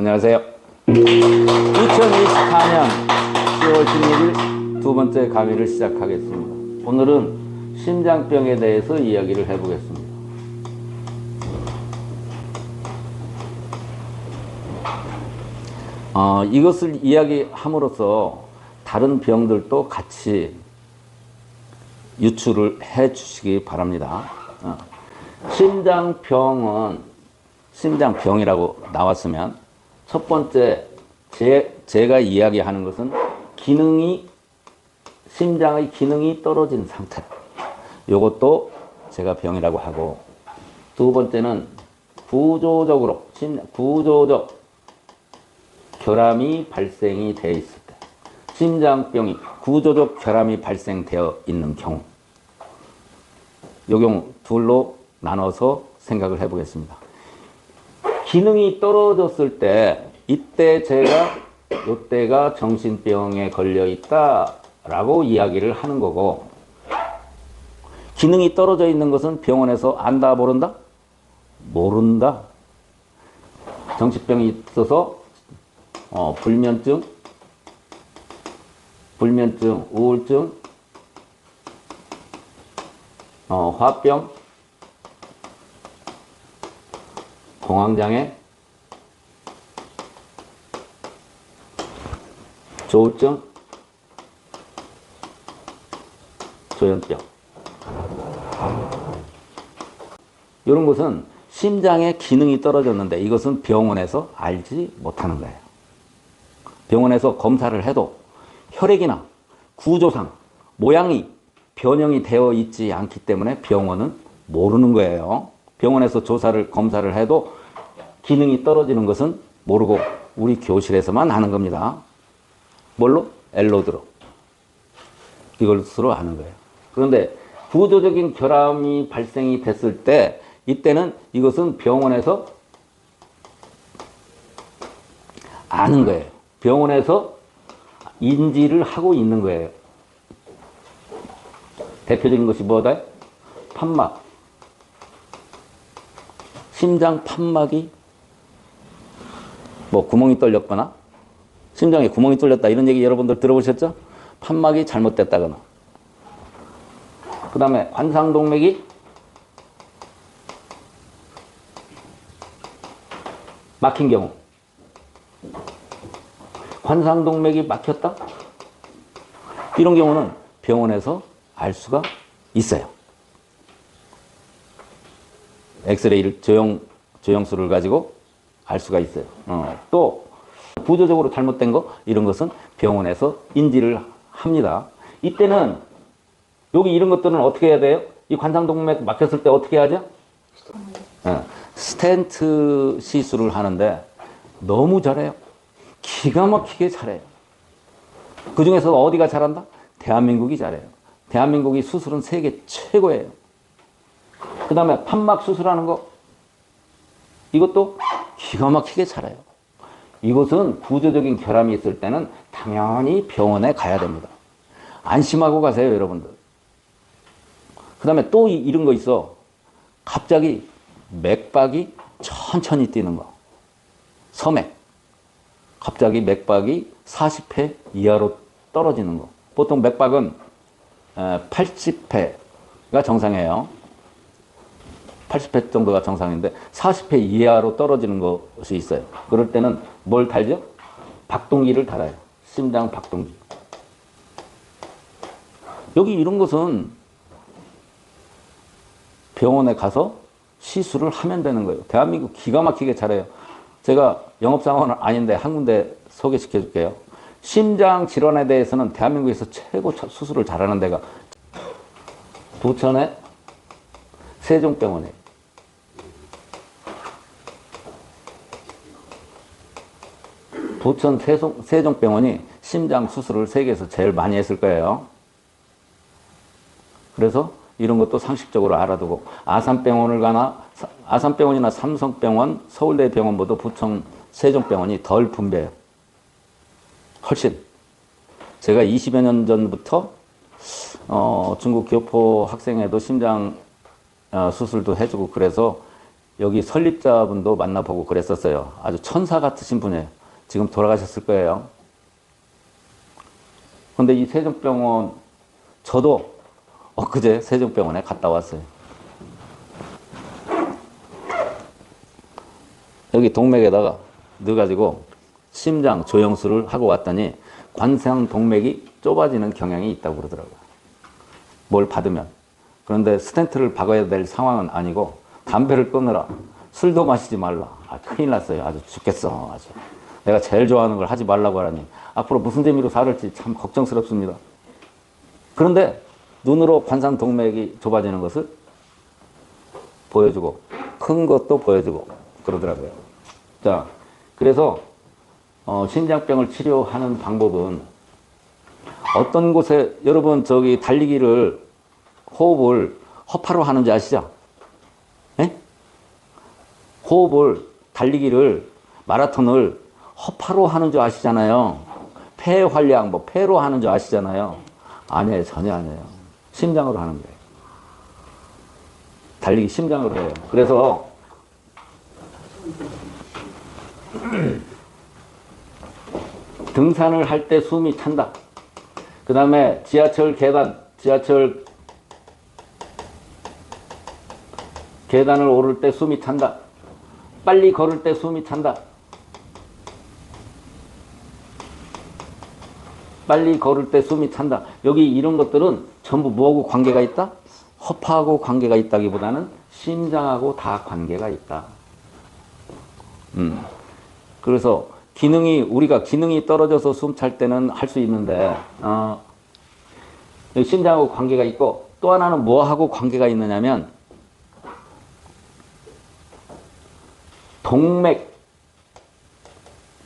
안녕하세요. 2024년 10월 16일 두 번째 강의를 시작하겠습니다. 오늘은 심장병에 대해서 이야기를 해보겠습니다. 이것을 이야기함으로써 다른 병들도 같이 유추를 해 주시기 바랍니다. 심장병이라고 나왔으면 첫 번째 제가 이야기하는 것은 심장의 기능이 떨어진 상태. 이것도 제가 병이라고 하고, 두 번째는 구조적 결함이 발생이 되어 있을 때, 심장병이 구조적 결함이 발생되어 있는 경우, 이 경우 둘로 나눠서 생각을 해보겠습니다. 기능이 떨어졌을 때, 이때가 정신병에 걸려 있다라고 이야기를 하는 거고, 기능이 떨어져 있는 것은 병원에서 안다, 모른다? 모른다. 정신병이 있어서 불면증, 우울증, 화병, 공황장애, 조울증, 조현병. 이런 것은 심장의 기능이 떨어졌는데 이것은 병원에서 알지 못하는 거예요. 병원에서 검사를 해도 혈액이나 구조상 모양이 변형이 되어 있지 않기 때문에 병원은 모르는 거예요. 병원에서 검사를 해도 기능이 떨어지는 것은 모르고 우리 교실에서만 하는 겁니다. 뭘로? 엘로드로. 이걸로 하는 거예요. 그런데 구조적인 결함이 발생이 됐을 때, 이때는 이것은 병원에서 아는 거예요. 병원에서 인지를 하고 있는 거예요. 대표적인 것이 뭐다? 판막. 심장 판막이 구멍이 뚫렸거나, 심장에 구멍이 뚫렸다, 이런 얘기 여러분들 들어보셨죠? 판막이 잘못됐다거나, 그 다음에 관상동맥이 막힌 경우. 관상동맥이 막혔다? 이런 경우는 병원에서 알 수가 있어요. 엑스레이를 조영수를 가지고 알 수가 있어요. 또 구조적으로 잘못된 거, 이런 것은 병원에서 인지를 합니다. 이때는 여기 이런 것들은 어떻게 해야 돼요? 이 관상동맥 막혔을 때 어떻게 하죠? 스텐트 시술을 하는데 너무 잘해요. 기가 막히게 잘해요. 그 중에서 어디가 잘한다? 대한민국이 잘해요. 대한민국이 수술은 세계 최고예요. 그 다음에 판막 수술하는 거, 이것도 기가 막히게 잘해요. 이것은 구조적인 결함이 있을 때는 당연히 병원에 가야 됩니다. 안심하고 가세요, 여러분들. 그 다음에 또 이런 거 있어. 갑자기 맥박이 천천히 뛰는 거. 서맥. 갑자기 맥박이 40회 이하로 떨어지는 거. 보통 맥박은 80회가 정상이에요. 80회 정도가 정상인데 40회 이하로 떨어지는 것이 있어요. 그럴 때는 뭘 달죠? 박동기를 달아요. 심장 박동기. 여기 이런 것은 병원에 가서 시술을 하면 되는 거예요. 대한민국 기가 막히게 잘해요. 제가 영업사원은 아닌데 한 군데 소개시켜 줄게요. 심장 질환에 대해서는 대한민국에서 최고 수술을 잘하는 데가 부천의 세종병원이에요. 부천 세종병원이 심장 수술을 세계에서 제일 많이 했을 거예요. 그래서 이런 것도 상식적으로 알아두고, 아산병원이나 삼성병원, 서울대병원보다 부천 세종병원이 덜 분배해요. 훨씬. 제가 20여 년 전부터 중국 교포 학생에도 심장 수술도 해주고, 그래서 여기 설립자분도 만나보고 그랬었어요. 아주 천사 같으신 분이에요. 지금 돌아가셨을 거예요. 근데 이 세종병원, 저도 엊그제 세종병원에 갔다 왔어요. 여기 동맥에다가 넣어가지고 심장 조영술을 하고 왔더니 관상 동맥이 좁아지는 경향이 있다고 그러더라고요. 뭘 받으면. 그런데 스텐트를 박아야 될 상황은 아니고 담배를 끊으라. 술도 마시지 말라. 아, 큰일 났어요. 아주 죽겠어. 아주. 내가 제일 좋아하는 걸 하지 말라고 하라니. 앞으로 무슨 재미로 살을지 참 걱정스럽습니다. 그런데 눈으로 관상 동맥이 좁아지는 것을 보여주고 큰 것도 보여주고 그러더라고요. 자, 그래서 심장병을 치료하는 방법은 어떤 곳에 여러분 저기 달리기를 호흡을 허파로 하는지 아시죠? 네? 호흡을 달리기를 마라톤을 허파로 하는 줄 아시잖아요. 폐 활량 뭐 폐로 하는 줄 아시잖아요. 아니에요. 전혀 아니에요. 심장으로 하는 거예요. 달리기 심장으로 해요. 그래서 등산을 할 때 숨이 찬다. 그 다음에 지하철 계단을 오를 때 숨이 찬다. 빨리 걸을 때 숨이 찬다. 빨리 걸을 때 숨이 찬다. 여기 이런 것들은 전부 뭐하고 관계가 있다? 허파하고 관계가 있다기보다는 심장하고 다 관계가 있다. 그래서 우리가 기능이 떨어져서 숨 찰 때는 할 수 있는데, 심장하고 관계가 있고, 또 하나는 뭐하고 관계가 있느냐면,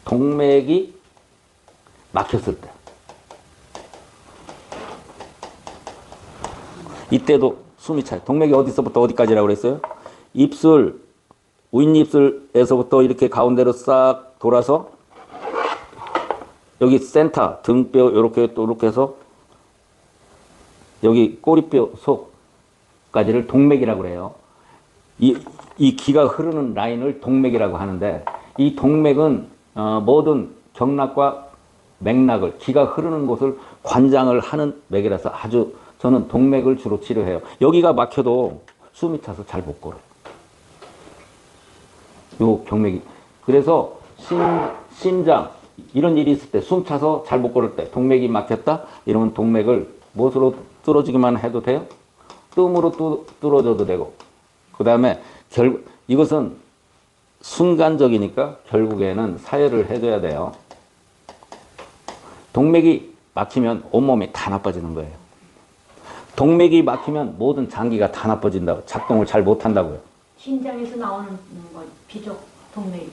동맥이 막혔을 때. 이때도 숨이 차요. 동맥이 어디서부터 어디까지라고 그랬어요? 윗입술에서부터 이렇게 가운데로 싹 돌아서 여기 센터, 등뼈 이렇게 또 이렇게 해서 여기 꼬리뼈 속까지를 동맥이라고 그래요. 이 기가 흐르는 라인을 동맥이라고 하는데 이 동맥은 모든 경락과 맥락을 기가 흐르는 곳을 관장을 하는 맥이라서 아주 저는 동맥을 주로 치료해요. 여기가 막혀도 숨이 차서 잘 못 걸어요. 요 경맥이. 그래서 심장 이런 일이 있을 때 숨 차서 잘 못 걸을 때 동맥이 막혔다 이러면 동맥을 못으로 뚫어주기만 해도 돼요. 뜸으로 뚫어줘도 되고 그 다음에 이것은 순간적이니까 결국에는 사혈을 해줘야 돼요. 동맥이 막히면 온몸이 다 나빠지는 거예요. 동맥이 막히면 모든 장기가 다 나빠진다고 작동을 잘 못한다고요. 심장에서 나오는 거 비족 동맥.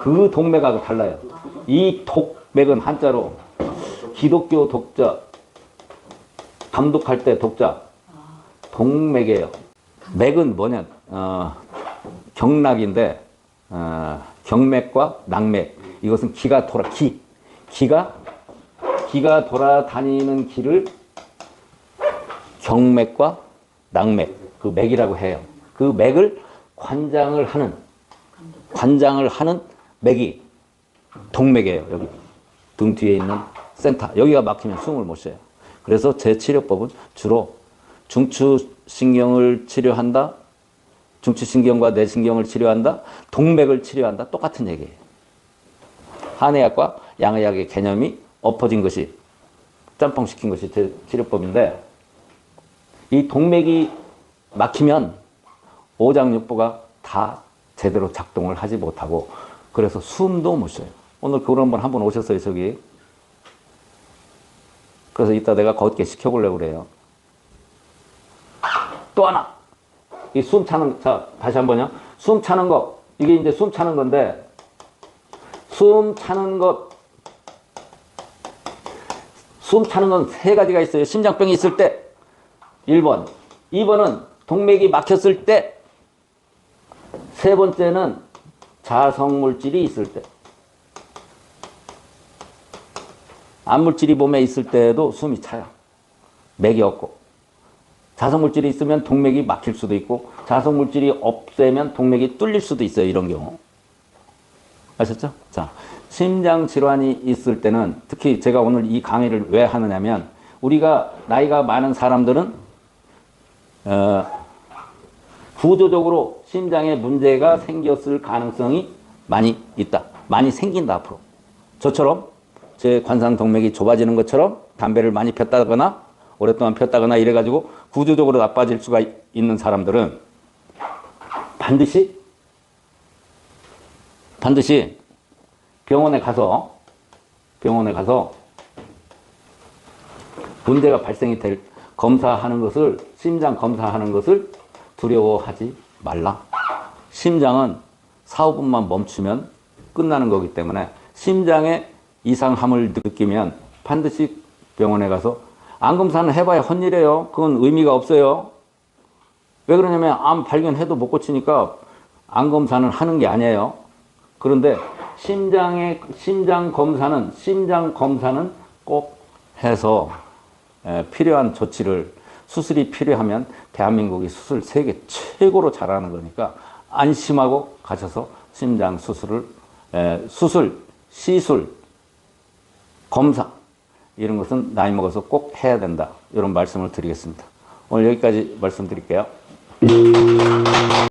그 동맥하고 달라요. 이 독맥은 한자로 기독교 독자, 감독할 때 독자, 동맥이에요. 맥은 뭐냐, 경락인데, 경맥과 낙맥. 이것은 기가 돌아다니는 길을 경맥과 낙맥, 그 맥이라고 해요. 그 맥을 관장을 하는 맥이 동맥이에요. 여기 등 뒤에 있는 센터. 여기가 막히면 숨을 못 쉬어요. 그래서 제 치료법은 주로 중추신경을 치료한다. 중추신경과 뇌신경을 치료한다. 동맥을 치료한다. 똑같은 얘기예요. 한의학과 양의학의 개념이 엎어진 것이 짬뽕시킨 것이 제 치료법인데 이 동맥이 막히면 오장육부가 다 제대로 작동을 하지 못하고 그래서 숨도 못 쉬어요. 오늘 그런 분 한 분 오셨어요. 저기. 그래서 이따 내가 걷게 시켜보려고 그래요. 또 하나. 이 숨 차는, 자, 다시 한 번요. 숨 차는 거. 이게 이제 숨 차는 건데, 숨 차는 건 세 가지가 있어요. 심장병이 있을 때. 1번. 2번은 동맥이 막혔을 때. 세 번째는 자성물질이 있을 때. 암물질이 몸에 있을 때에도 숨이 차요. 맥이 없고. 자석물질이 있으면 동맥이 막힐 수도 있고 자석물질이 없애면 동맥이 뚫릴 수도 있어요. 이런 경우. 아셨죠? 자, 심장 질환이 있을 때는 특히 제가 오늘 이 강의를 왜 하느냐면 우리가 나이가 많은 사람들은 구조적으로 심장에 문제가 생겼을 가능성이 많이 있다. 많이 생긴다 앞으로. 저처럼 제 관상동맥이 좁아지는 것처럼 담배를 많이 폈다거나 오랫동안 폈다거나 이래가지고 구조적으로 나빠질 수가 있는 사람들은 반드시 병원에 가서 문제가 발생이 될 검사하는 것을 심장 검사하는 것을 두려워하지 말라. 심장은 4, 5분만 멈추면 끝나는 거기 때문에 심장에 이상함을 느끼면 반드시 병원에 가서 암 검사는 해봐야 헛일이에요. 그건 의미가 없어요. 왜 그러냐면 암 발견해도 못 고치니까 암 검사는 하는 게 아니에요. 그런데 심장 검사는 꼭 해서 필요한 조치를 수술이 필요하면 대한민국이 수술 세계 최고로 잘하는 거니까 안심하고 가셔서 심장 수술, 시술, 검사 이런 것은 나이 먹어서 꼭 해야 된다. 이런 말씀을 드리겠습니다. 오늘 여기까지 말씀드릴게요.